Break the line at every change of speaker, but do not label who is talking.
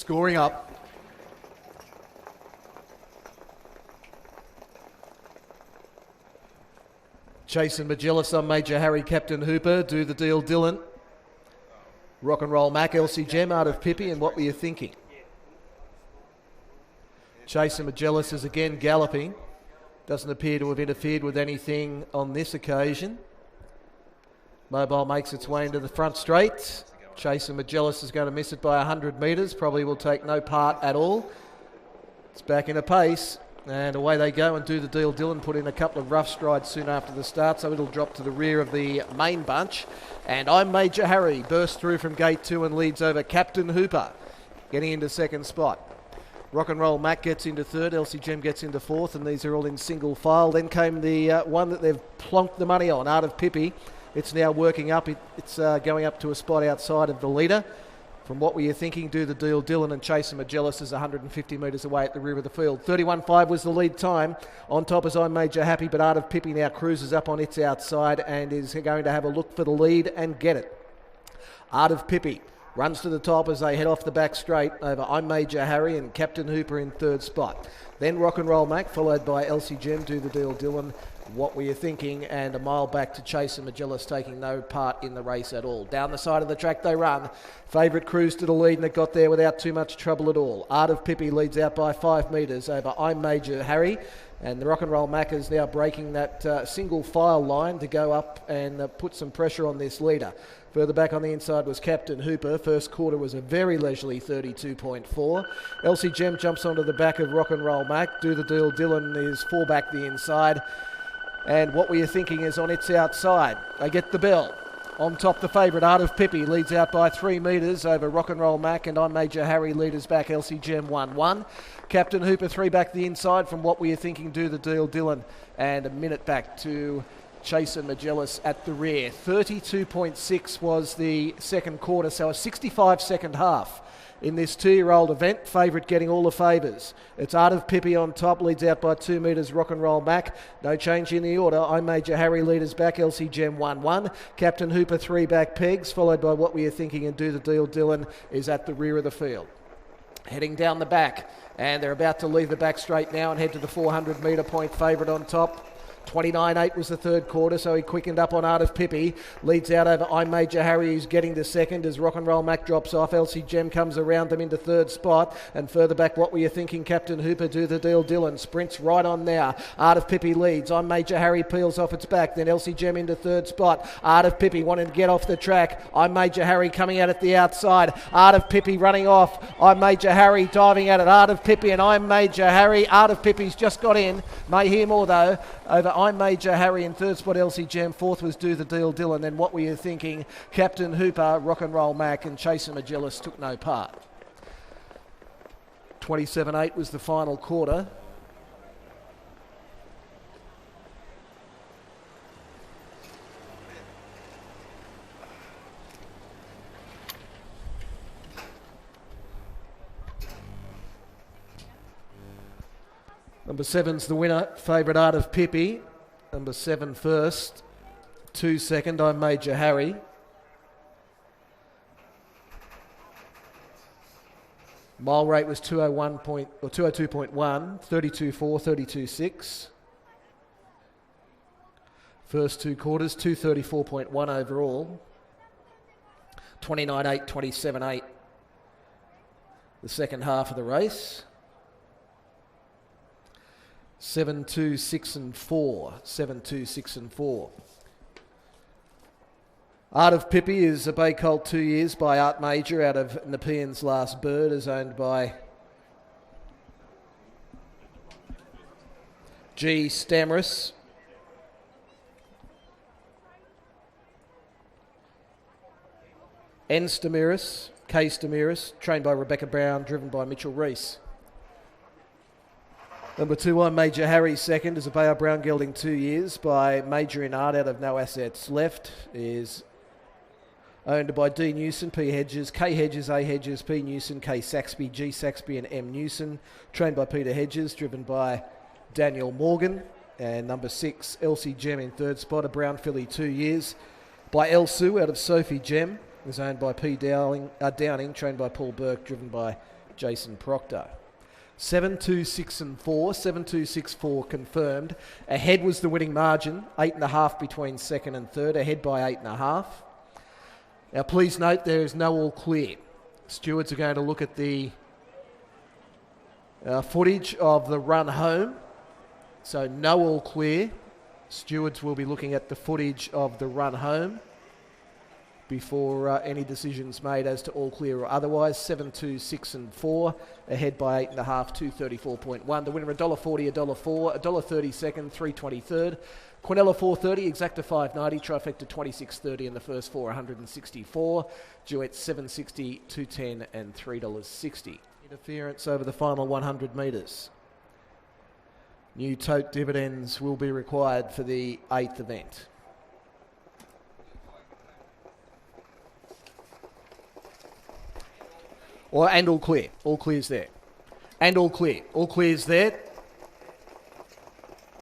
Scoring up. Jason Magellis on Major Harry, Captain Hooper, Do the Deal Dylan. Rock and Roll Mac, Elsie Gem, Art of Pippi, and What Were You Thinking? Jason Magellis is again galloping. Doesn't appear to have interfered with anything on this occasion. Mobile makes its way into the front straight. Jason Magellis is going to miss it by 100 metres. Probably will take no part at all. It's back in a pace. And away they go and Do the Deal Dylan put in a couple of rough strides soon after the start, so it'll drop to the rear of the main bunch. And I'm Major Harry, bursts through from gate 2 and leads over Captain Hooper, getting into second spot. Rock and Roll Mac gets into third, Elsie Gem gets into fourth, and these are all in single file. Then came the one that they've plonked the money on, Art of Pippi. It's now working up. It's going up to a spot outside of the leader. From What Were You Thinking, Do the Deal Dylan and Jason Magellis is 150 metres away at the rear of the field. 31.5 was the lead time. On top is I'm Major Happy, but Art of Pippi now cruises up on its outside and is going to have a look for the lead and get it. Art of Pippi runs to the top as they head off the back straight over I'm Major Harry and Captain Hooper in third spot. Then Rock and Roll Mac, followed by Elsie Gem, Do the Deal Dylan, What Were You Thinking, and a mile back to Jason Magellis, taking no part in the race at all. Down the side of the track they run. Favourite cruised to the lead and it got there without too much trouble at all. Art of Pippi leads out by 5 metres over I'm Major Harry, and the Rock and Roll Mac is now breaking that single file line to go up and put some pressure on this leader. Further back on the inside was Captain Hooper. First quarter was a very leisurely 32.4. Elsie Gem jumps onto the back of Rock and Roll Mac. Do the Deal Dylan is 4 back the inside. And What Were You Thinking is on its outside. They get the bell. On top, the favourite, Art of Pippi, leads out by 3 metres over Rock and Roll Mac, and I'm Major Harry leaders back, Elsie Gem 1-1. Captain Hooper 3 back the inside from What Were You Thinking, Do the Deal Dylan, and a minute back to Jason Magellis at the rear. 32.6 was the second quarter, so a 65-second half in this 2-year-old event. Favourite getting all the favours. It's Art of Pippi on top, leads out by 2 metres, Rock and Roll Mac. No change in the order. I'm Major Harry leaders back, Elsie Gem 1-1. Captain Hooper 3 back pegs, followed by What Were You Thinking and Do the Deal Dylan is at the rear of the field. Heading down the back, and they're about to leave the back straight now and head to the 400 metre point. Favourite on top. 29.8 was the third quarter, so he quickened up on Art of Pippi. Leads out over I'm Major Harry, who's getting to second as Rock and Roll Mac drops off. Elsie Gem comes around them into third spot. And further back, What Were You Thinking, Captain Hooper, Do the Deal Dylan. Sprints right on now. Art of Pippi leads. I'm Major Harry peels off its back. Then Elsie Gem into third spot. Art of Pippi wanting to get off the track. I'm Major Harry coming out at the outside. Art of Pippi running off. I'm Major Harry diving at it. Art of Pippi and I'm Major Harry. Art of Pippi's just got in. May hear more though. Over I'm Major Harry in third spot, Elsie Gem. Fourth was Do the Deal Dylan. Then What Were You Thinking, Captain Hooper, Rock and Roll Mac, and Jason Magellis took no part. 27.8 was the final quarter. Number 7's the winner, favourite Art of Pippi. Number 7 first, 2 second, I'm Major Harry. Mile rate was 202.1, 32.4, 32.6. First 2 quarters, 234.1 overall. 29.8, 27.8. The second half of the race. 7, 2, 6 and 4. 7, 2, 6 and 4. Art of Pippi is a bay colt 2 years by Art Major out of Nepean's Last Bird, is owned by G. Stamris. N. Stamiris, K. Stamiris, trained by Rebecca Brown, driven by Mitchell Reese. Number 2, I'm Major Harry second, is a Bayer Brown gelding 2 years by Major in Art out of No Assets Left, is owned by D. Newson, P. Hedges, K. Hedges, A. Hedges, P. Newson, K. Saxby, G. Saxby and M. Newson, trained by Peter Hedges, driven by Daniel Morgan. And number 6, Elsie Gem in third spot, a Brown filly 2 years by El Sue out of Sophie Gem, is owned by P. Downing, trained by Paul Burke, driven by Jason Proctor. 7, 2, 6 and 4. 7, 2, 6, 4 confirmed. Ahead was the winning margin. 8.5 between second and third. Ahead by 8.5. Now please note there is no all clear. Stewards are going to look at the footage of the run home. So no all clear. Stewards will be looking at the footage of the run home before any decisions made as to all clear or otherwise. 7, 2, 6 and 4. Ahead by 8.5, 234.1. The winner $1.40, $1.04, $1.30 second, 3.20 third. Quinella 4.30, Exacta 5.90, Trifecta 26.30 in the first four, 164. Duet 7.60, 2.10 and $3.60. Interference over the final 100 metres. New tote dividends will be required for the 8th event. And all clear. All clear's there. And all clear. All clear's there.